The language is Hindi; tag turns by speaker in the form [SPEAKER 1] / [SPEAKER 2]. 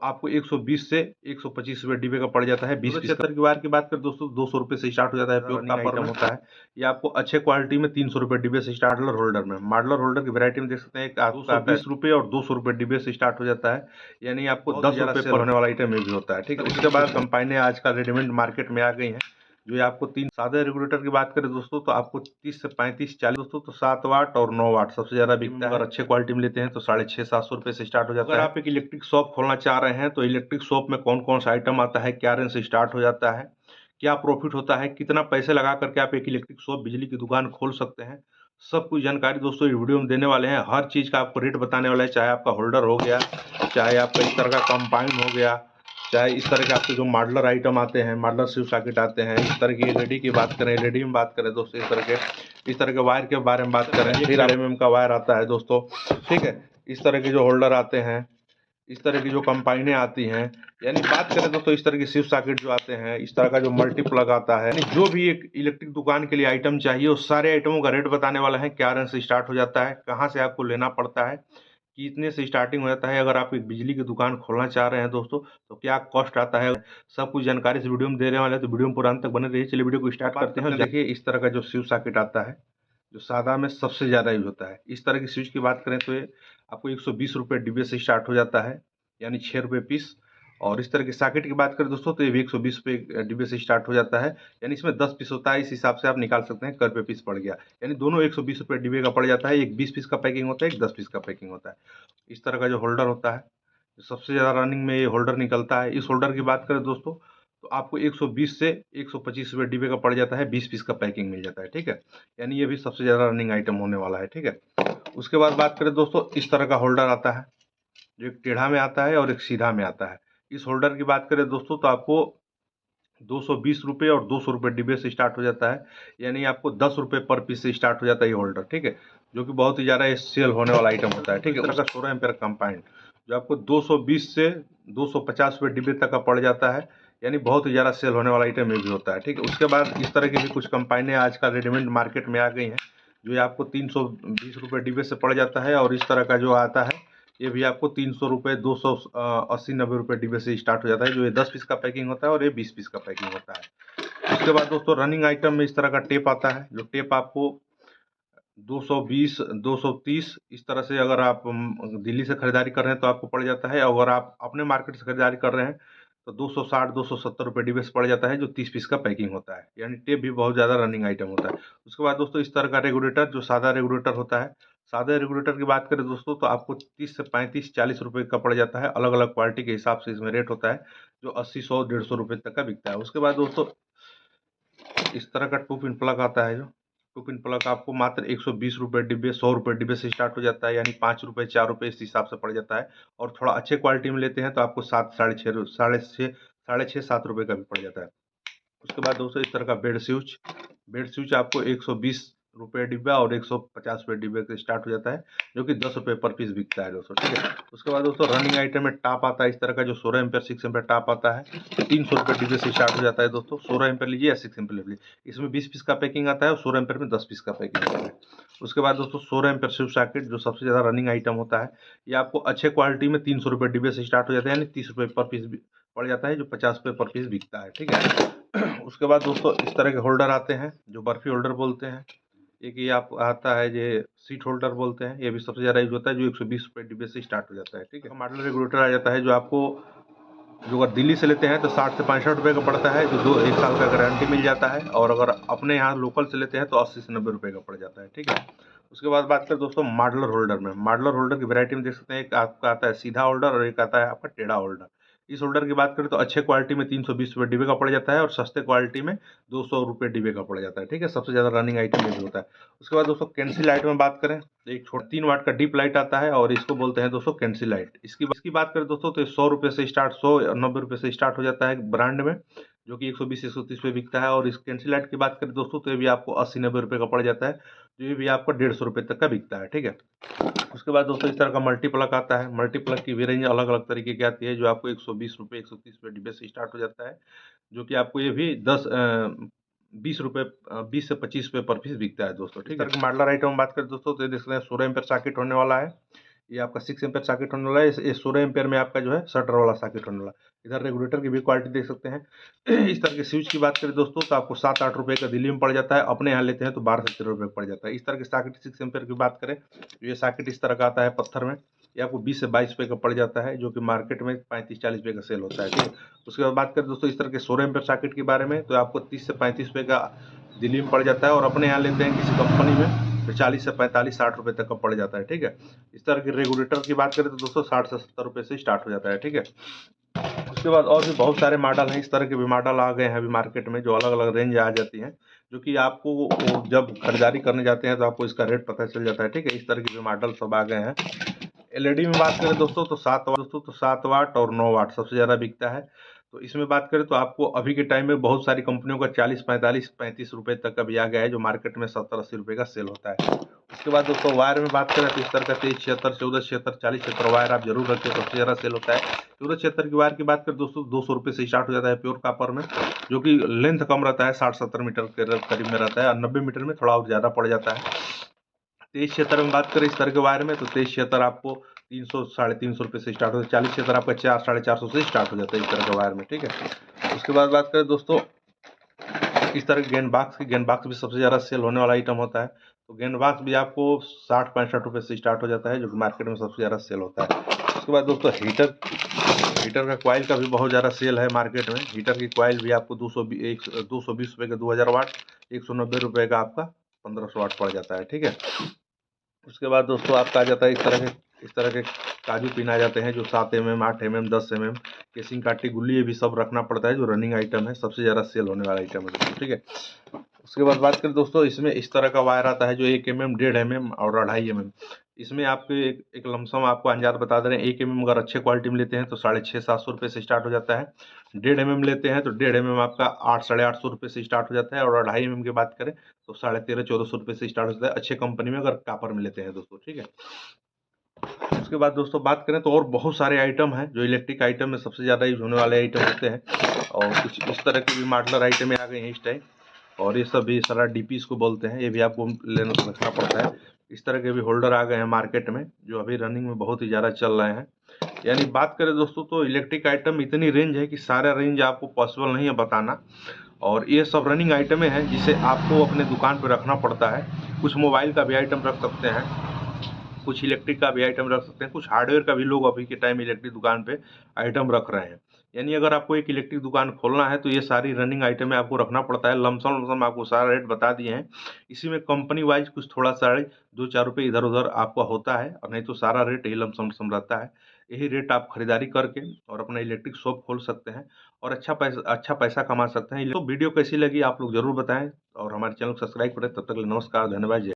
[SPEAKER 1] आपको 120 से 125 रुपये डिब्बे का पड़ जाता है 20 पीस की वायर की बात करें दोस्तों 200 रुपये से स्टार्ट हो जाता है। प्योर का आइटम होता है ये आपको अच्छे क्वालिटी में 300 रुपये डिब्बे से स्टार्ट होल्डर में। मॉडलर होल्डर की वैरायटी में देख सकते हैं 220 रुपये और 200 रुपये डिब्बे से स्टार्ट हो जाता है, यानी आपको 10 रुपये पर होने वाला आइटम ये भी होता है। ठीक है, उसके बाद कंपनियां आजकल रेडीमेड मार्केट में आ गई हैं जो ये आपको तीन सादे रेगुलेटर की बात करें दोस्तों तो आपको 30 से 35 40 दोस्तों तो 7 वाट और 9 वाट सबसे ज्यादा बिकता है। अगर अच्छे क्वालिटी में लेते हैं तो 650-700 रुपए से स्टार्ट हो जाता है। अगर आप एक इलेक्ट्रिक शॉप खोलना चाह रहे हैं तो इलेक्ट्रिक शॉप में कौन कौन सा आइटम आता है, क्या रेंज से स्टार्ट हो जाता है, क्या प्रॉफिट होता है, कितना पैसे लगा करके आप एक इलेक्ट्रिक शॉप बिजली की दुकान खोल सकते हैं, सब कुछ जानकारी दोस्तों इस वीडियो में देने वाले हैं। हर चीज का आपको रेट बताने वाला है, चाहे आपका होल्डर हो गया, चाहे आपका इस तरह का कंपाउंड हो गया, चाहे इस तरह के आपके जो मॉडलर आइटम आते हैं, मॉडलर स्विच सॉकेट आते हैं, इस तरह की एलईडी की बात करें, एलईडी में बात करें दोस्तों, इस तरह के वायर के बारे में बात करें, फिर एलएमएम का वायर आता है दोस्तों। ठीक है, इस तरह के जो होल्डर आते हैं, इस तरह की जो कंपाइनें आती हैं, यानी बात करें दोस्तों इस तरह की स्विच सॉकेट जो आते हैं, इस तरह का जो मल्टी प्लग आता है, यानी जो भी एक इलेक्ट्रिक दुकान के लिए आइटम चाहिए उस सारे आइटमों का रेट बताने वाला है, क्या रेंज से स्टार्ट हो जाता है, कहाँ से आपको लेना पड़ता है, कितने से स्टार्टिंग हो जाता है, अगर आप एक बिजली की दुकान खोलना चाह रहे हैं दोस्तों तो क्या कॉस्ट आता है, सब कुछ जानकारी इस वीडियो में दे रहे वाले हैं, तो वीडियो में पूरा अंत तक बने रहिए। चलिए वीडियो को स्टार्ट करते हैं। देखिए इस तरह का जो स्विच सॉकेट आता है जो सादा में सबसे ज़्यादा यूज होता है, इस तरह की स्विच की बात करें तो ये आपको 120 रुपये डिब्बे से स्टार्ट हो जाता है, यानी 6 रुपये पीस। और इस तरह की सॉकेट की बात करें दोस्तों तो ये भी 120 रुपये डिब्बे से स्टार्ट हो जाता है, यानी इसमें 10 पीस होता है, इस हिसाब से आप निकाल सकते हैं कर पे पीस पड़ गया, यानी दोनों 120 रुपये डिब्बे का पड़ जाता है। एक 20 पीस का पैकिंग होता है, एक 10 पीस का पैकिंग होता है। इस तरह का जो होल्डर होता है सबसे ज़्यादा रनिंग में ये होल्डर निकलता है। इस होल्डर की बात करें दोस्तों तो आपको 120 से 125 रुपये डिब्बे का पड़ जाता है, 20 पीस का पैकिंग मिल जाता है। ठीक है, यानी ये भी सबसे ज़्यादा रनिंग आइटम होने वाला है। ठीक है, उसके बाद बात करें दोस्तों इस तरह का होल्डर आता है जो एक टेढ़ा में आता है और एक सीधा में आता है। इस होल्डर की बात करें दोस्तों तो आपको 220 रुपये और 200 रुपये डिब्बे से स्टार्ट हो जाता है, यानी आपको 10 रुपये पर पीस से स्टार्ट हो जाता है ये होल्डर। ठीक है, जो कि बहुत ही ज़्यादा सेल होने वाला आइटम होता है। ठीक है, उसका 16 एम्पेयर कंपाउंड जो आपको 220 से 250 रुपये डिब्बे तक का पड़ जाता है, यानी बहुत ही ज़्यादा सेल होने वाला आइटम ये भी होता है। ठीक है, उसके बाद इस तरह की भी कुछ कंपाइनें आजकल रेडीमेड मार्केट में आ गई हैं जो ये आपको 320 रुपये डिब्बे से पड़ जाता है, और इस तरह का जो आता है ये भी आपको 300 रुपये 280-90 रुपये डिब्बे से स्टार्ट हो जाता है, जो ये 10 पीस का पैकिंग होता है और ये 20 पीस का पैकिंग होता है। उसके बाद दोस्तों रनिंग आइटम में इस तरह का टेप आता है, जो टेप आपको 220 230 इस तरह से, अगर आप दिल्ली से खरीदारी कर रहे हैं तो आपको पड़ जाता है, अगर आप अपने मार्केट से खरीदारी कर रहे हैं तो 260-270 रुपये डिब्बे से पड़ जाता है, जो 30 पीस का पैकिंग होता है, यानी टेप भी बहुत ज़्यादा रनिंग आइटम होता है। उसके बाद दोस्तों इस तरह का रेगुलेटर जो सादा रेगुलेटर होता है, सादे रेगुलेटर की बात करें दोस्तों तो आपको 30 से 35-40 रुपये का पड़ जाता है, अलग अलग क्वालिटी के हिसाब से इसमें रेट होता है, जो 80-100-150 रुपये तक का बिकता है। उसके बाद दोस्तों इस तरह का 2 पिन प्लग आता है, जो 2 पिन प्लग आपको मात्र 120 रुपये डिब्बे 100 रुपये डिब्बे से स्टार्ट हो जाता है, यानी 5 रुपये 4 रुपये इस हिसाब से पड़ जाता है। और थोड़ा अच्छे क्वालिटी में लेते हैं तो आपको 7 साढ़े छः 7 रुपये का भी पड़ जाता है। उसके बाद दोस्तों इस तरह का बेड स्विच आपको 120 रुपये डिब्बा और 150 रुपये डिब्बे से स्टार्ट हो जाता है, जो कि 10 रुपये पर पीस बिकता है दोस्तों। ठीक है, उसके बाद दोस्तों रनिंग आइटम में टाप आता है, इस तरह का जो 16 एम्पेयर 6 एम्पेयर टाप आता है, 300 रुपये डिब्बे से स्टार्ट हो जाता है दोस्तों। 16 एम्पेयर लीजिए या 6 एम्पेयर लीजिए, इसमें 20 पीस का पैकिंग आता है और 16 एम्पेयर में 10 पीस का पैकिंग आता है। उसके बाद दोस्तों 16 एम्पेयर स्विच सॉकेट जो सबसे ज़्यादा रनिंग आइटम होता है, ये आपको अच्छे क्वालिटी में 300 रुपये डिब्बे से स्टार्ट हो जाता है, यानी 30 रुपये पर पीस पड़ जाता है, जो 50 रुपये पर पीस बिकता है। ठीक है, उसके बाद दोस्तों इस तरह के होल्डर आते हैं जो बर्फी होल्डर बोलते हैं, एक ये आप आता है ये सीट होल्डर बोलते हैं, ये भी सबसे ज़्यादा यूज होता है, जो 120 रुपये डिब्बे से स्टार्ट हो जाता है। ठीक है, मॉडल रेगुलेटर आ जाता है जो आपको जो अगर दिल्ली से लेते हैं तो 60 से 65 रुपये का पड़ता है, जो 1 साल का गारंटी मिल जाता है, और अगर अपने यहाँ लोकल से लेते हैं तो 80 से 90 रुपये का पड़ जाता है। ठीक है, उसके बाद बात करें दोस्तों मॉडलर होल्डर में, मॉडलर होल्डर की वैरायटी में देख सकते हैं, एक आपका आता है सीधा होल्डर और एक आता है आपका टेढ़ा होल्डर। इस होल्डर की बात करें तो अच्छे क्वालिटी में 320 रुपये डिब्बे का पड़ जाता है, और सस्ते क्वालिटी में 200 रुपये डिब्बे का पड़ जाता है। ठीक है, सबसे ज़्यादा रनिंग आइटम ये भी होता है। उसके बाद दोस्तों कैंसिल लाइट में बात करें तो एक छोटा 3 वाट का डीप लाइट आता है, और इसको बोलते हैं दोस्तों कैंसिल लाइट। इसकी बात करें दोस्तों तो 100 रुपये से स्टार्ट, 100 या 90 रुपये से स्टार्ट हो जाता है ब्रांड में, जो कि 120-130 रुपये बिकता है। और इस कैंसिल लाइट की बात करें दोस्तों तो ये भी आपको 80-90 रुपये का पड़ जाता है, जो ये भी आपको 150 रुपये तक का बिकता है। ठीक है, उसके बाद दोस्तों इस तरह का मल्टीप्लग आता है, मल्टीप्लग की भी रेंज अलग अलग तरीके की आती है, जो आपको 120 रुपये 130 रुपये डिब्बे से स्टार्ट हो जाता है, जो कि आपको ये भी 20 रुपये 20 से 25 रुपये पर पीस बिकता है दोस्तों। ठीक है, मॉडलर आइटम बात करें दोस्तों तो ये देख सकते हैं 16 एम्पेयर सॉकेट होने वाला है, ये आपका 6 एम्पेयर सॉकेट होने वाला है। ये 16 एम्पेयर में आपका जो है शटर वाला सॉकेट होने वाला। इधर रेगुलेटर की भी क्वालिटी देख सकते हैं। इस तरह के स्विच की बात करें दोस्तों तो आपको 7-8 रुपये का दिल्ली में पड़ जाता है, अपने यहाँ लेते हैं तो 12 से 13 रुपये पड़ जाता है। इस तरह के सॉकेट 6 एम्पेयर की बात करें तो ये सॉकेट इस तरह का आता है पत्थर में, ये आपको 20 से 22 रुपये का पड़ जाता है, जो कि मार्केट में 35-40 रुपये का सेल होता है। ठीक है, उसके बाद बात करें दोस्तों इस तरह के 16 एम्पेयर सॉकेट के बारे में तो आपको 30 से 35 रुपये का दिल्ली में पड़ जाता है, और अपने यहाँ लेते हैं किसी कंपनी में तो 40 से 45-60 रुपये तक का पड़ जाता है। ठीक है, इस तरह के रेगुलेटर की बात करें तो दोस्तों 60 से 70 रुपये से स्टार्ट हो जाता है। ठीक है, उसके बाद और भी बहुत सारे मॉडल हैं, इस तरह के भी मॉडल आ गए हैं अभी मार्केट में, जो अलग अलग रेंज आ जाती हैं, जो कि आपको जब खरीदारी करने जाते हैं तो आपको इसका रेट पता चल जाता है। ठीक है, इस तरह के भी मॉडल सब आ गए हैं। एलईडी में बात करें दोस्तों तो 7 वाट और 9 वाट सबसे ज़्यादा बिकता है। तो इसमें बात करें तो आपको अभी के टाइम में बहुत सारी कंपनियों का 40-45-35 रुपये तक का भी आ गया है, जो मार्केट में 70-80 रुपये का सेल होता है। उसके बाद दोस्तों वायर में बात करें तो इस तरह का 2376, 1476, 4076 वायर आप जरूर रखें, सबसे ज़्यादा सेल होता है। 1476 की वायर की बात करें दोस्तों 200 रुपये से स्टार्ट हो जाता है प्योर कॉपर में, जो कि लेंथ कम रहता है, 60-70 मीटर के करीब में रहता है, और 90 मीटर में थोड़ा और ज़्यादा पड़ जाता है। 2376 में बात करें इस तरह के वायर में तो 2376 आपको 300-350 रुपये से स्टार्ट होता है। 4076 आपका 400-450 से स्टार्ट हो जाता है इस तरह के वायर में। ठीक है, उसके बाद बात करें दोस्तों इस तरह के गेंद बॉक्स भी सबसे ज़्यादा सेल होने वाला आइटम होता है। तो गेंद बॉक्स भी आपको 60-65 रुपये से स्टार्ट हो जाता है, जो कि मार्केट में सबसे ज़्यादा सेल होता है। उसके बाद दोस्तों हीटर का कॉइल का भी बहुत ज़्यादा सेल है मार्केट में। हीटर की कॉइल भी आपको 220 रुपये का 2000 वाट, 190 रुपये का आपका 1500 वाट पड़ जाता है। ठीक है, उसके बाद दोस्तों आपका आ जाता है इस तरह के काजू पिन आ जाते हैं, जो 7 mm, 8 mm, 10 mm, केसिंग काटी गुल्ली, ये भी सब रखना पड़ता है, जो रनिंग आइटम है, सबसे ज़्यादा सेल होने वाला आइटम है दोस्तों। ठीक है, उसके बाद बात करें दोस्तों इसमें इस तरह का वायर आता है, जो 1 mm, 1.5 mm और 2.5 mm। इसमें आपके एक लमसम आपको अंदाज़ बता दे रहे हैं, 1 mm अगर अच्छे क्वालिटी में लेते हैं तो 650-700 रुपये से स्टार्ट हो जाता है। 1.5 mm लेते हैं तो 1.5 mm आपका 800-850 रुपये से स्टार्ट हो जाता है, और 2.5 mm की बात करें तो 1350-1400 रुपये से स्टार्ट हो जाता है, अच्छे कंपनी में अगर कॉपर में लेते हैं दोस्तों। ठीक है, उसके बाद दोस्तों बात करें तो और बहुत सारे आइटम हैं, जो इलेक्ट्रिक आइटम में सबसे ज़्यादा यूज होने वाले आइटम होते हैं, और कुछ इस तरह के भी मॉडलर आइटम आ गए हैं इस टाइम, और ये सब भी सारा डीपी इसको बोलते हैं, ये भी आपको लेना रखना पड़ता है। इस तरह के भी होल्डर आ गए हैं मार्केट में, जो अभी रनिंग में बहुत ही ज़्यादा चल रहे हैं। यानी बात करें दोस्तों तो इलेक्ट्रिक आइटम इतनी रेंज है कि सारा रेंज आपको पॉसिबल नहीं है बताना, और ये सब रनिंग आइटमें हैं जिसे आपको अपने दुकान पर रखना पड़ता है। कुछ मोबाइल का भी आइटम रख सकते हैं, कुछ इलेक्ट्रिक का भी आइटम रख सकते हैं, कुछ हार्डवेयर का भी लोग अभी के टाइम इलेक्ट्रिक दुकान पे आइटम रख रहे हैं। यानी अगर आपको एक इलेक्ट्रिक दुकान खोलना है तो ये सारी रनिंग आइटम आपको रखना पड़ता है। लमसम आपको सारा रेट बता दिए हैं। इसी में कंपनी वाइज कुछ थोड़ा सा 2-4 रुपये इधर उधर आपका होता है, और नहीं तो सारा रेट यही लमसम रहता है। यही रेट आप खरीदारी करके और अपना इलेक्ट्रिक शॉप खोल सकते हैं, और अच्छा पैसा कमा सकते हैं। तो वीडियो कैसी लगी आप लोग जरूर बताएं, और हमारे चैनल को सब्सक्राइब करें। तब तक के लिए नमस्कार, धन्यवाद, जय।